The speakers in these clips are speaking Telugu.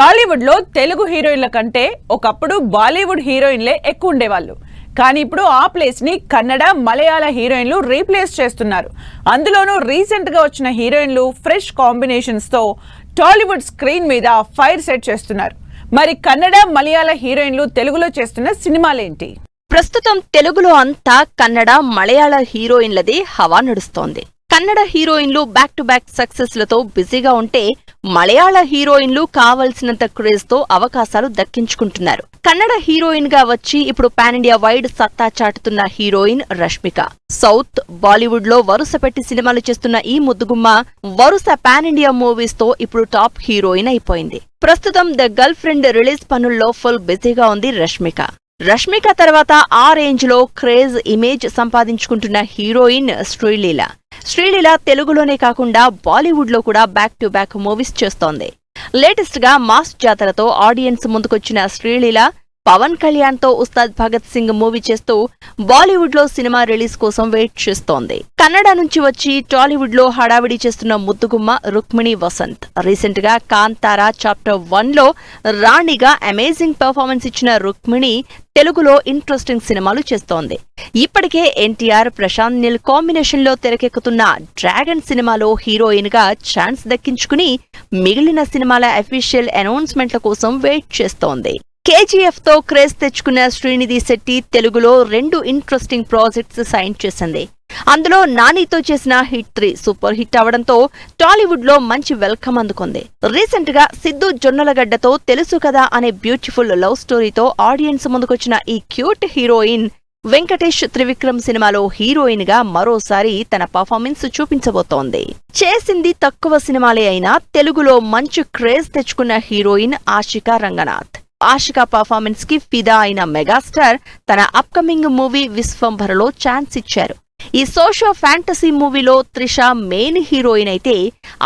టాలీవుడ్ లో తెలుగు హీరోయిన్ల కంటే ఒకప్పుడు బాలీవుడ్ హీరోయిన్లే ఎక్కువ ఉండేవాళ్ళు. కానీ ఇప్పుడు ఆ ప్లేస్ ని కన్నడ, మలయాళ హీరోయిన్లు రీప్లేస్ చేస్తున్నారు. అందులోనూ రీసెంట్ గా వచ్చిన హీరోయిన్లు ఫ్రెష్ కాంబినేషన్స్ తో టాలీవుడ్ స్క్రీన్ మీద ఫైర్ సెట్ చేస్తున్నారు. మరి కన్నడ, మలయాళ హీరోయిన్లు తెలుగులో చేస్తున్న సినిమాలేంటి? ప్రస్తుతం తెలుగులో అంతా కన్నడ, మలయాళ హీరోయిన్లదే హవా నడుస్తోంది. కన్నడ హీరోయిన్లు బ్యాక్ టు బ్యాక్ సక్సెస్ లతో బిజీగా ఉంటే, మలయాళ హీరోయిన్లు కావలసినంత క్రేజ్ తో అవకాశాలు దక్కించుకుంటున్నారు. కన్నడ హీరోయిన్ గా వచ్చి ఇప్పుడు పాన్ ఇండియా వైడ్ సత్తా చాటుతున్న హీరోయిన్ రష్మిక. సౌత్, బాలీవుడ్ లో వరుస పెట్టి సినిమాలు చేస్తున్న ఈ ముద్దుగుమ్మ వరుస పాన్ ఇండియా మూవీస్ తో ఇప్పుడు టాప్ హీరోయిన్ అయిపోయింది. ప్రస్తుతం ద గర్ల్ ఫ్రెండ్ రిలీజ్ పనుల్లో ఫుల్ బిజీగా ఉంది రష్మిక. రష్మిక తర్వాత ఆ రేంజ్ లో క్రేజ్ ఇమేజ్ సంపాదించుకుంటున్న హీరోయిన్ శ్రీలీల తెలుగులోనే కాకుండా బాలీవుడ్ లో కూడా బ్యాక్ టు బ్యాక్ మూవీస్ చేస్తోంది. లేటెస్ట్ గా మాస్ జాతరతో ఆడియన్స్ ముందుకొచ్చిన శ్రీలీల పవన్ కళ్యాణ్ తో ఉస్తాద్ భగత్ సింగ్ మూవీ చేస్తూ బాలీవుడ్ లో సినిమా రిలీజ్ కోసం వెయిట్ చేస్తోంది. కన్నడ నుంచి వచ్చి టాలీవుడ్ లో హడావిడి చేస్తున్న ముద్దుగుమ్మ రుక్మిణి వసంత్. రీసెంట్ గా కాంతారా చాప్టర్ 1 లో రాణిగా అమేజింగ్ పెర్ఫార్మెన్స్ ఇచ్చిన రుక్మిణి తెలుగులో ఇంట్రెస్టింగ్ సినిమాలు చేస్తోంది. ఇప్పటికే ఎన్టీఆర్, ప్రశాంత్ నీల్ కాంబినేషన్ లో తెరకెక్కుతున్న డ్రాగన్ సినిమాలో హీరోయిన్ గా ఛాన్స్ దక్కించుకుని మిగిలిన సినిమాల అఫీషియల్ అనౌన్స్మెంట్ల కోసం వెయిట్ చేస్తోంది. కేజీఎఫ్ తో క్రేజ్ తెచ్చుకున్న శ్రీనిధి శెట్టి తెలుగులో 2 ఇంట్రెస్టింగ్ ప్రాజెక్ట్స్ సైన్ చేసింది. అందులో నానితో చేసిన హిట్ 3 సూపర్ హిట్ అవడంతో టాలీవుడ్ లో మంచి వెల్కమ్ అందుకుంది. రీసెంట్ గా సిద్ధు జొన్నలగడ్డతో తెలుసు కదా అనే బ్యూటిఫుల్ లవ్ స్టోరీతో ఆడియన్స్ ముందుకొచ్చిన ఈ క్యూట్ హీరోయిన్ వెంకటేష్ త్రివిక్రమ్ సినిమాలో హీరోయిన్ గా మరోసారి తన పర్ఫార్మెన్స్ చూపించబోతోంది. చేసింది తక్కువ సినిమాలే అయినా తెలుగులో మంచి క్రేజ్ తెచ్చుకున్న హీరోయిన్ ఆషికా రంగనాథ్. ఆషికా పర్ఫార్మెన్స్ కి ఫిదా అయిన మెగాస్టార్ తన అప్కమింగ్ మూవీ విశ్వంభరలో ఛాన్స్ ఇచ్చారు. ఈ సోషో ఫ్యాంటసీ మూవీలో త్రిష మెయిన్ హీరోయిన్ అయితే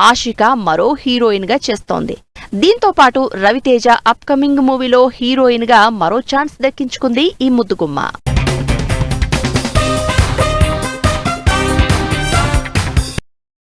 ఆషికా మరో హీరోయిన్ గా చేస్తోంది. దీంతో పాటు రవితేజ అప్కమింగ్ మూవీలో హీరోయిన్ గా మరో ఛాన్స్ దక్కించుకుంది ఈ ముద్దుగుమ్మ.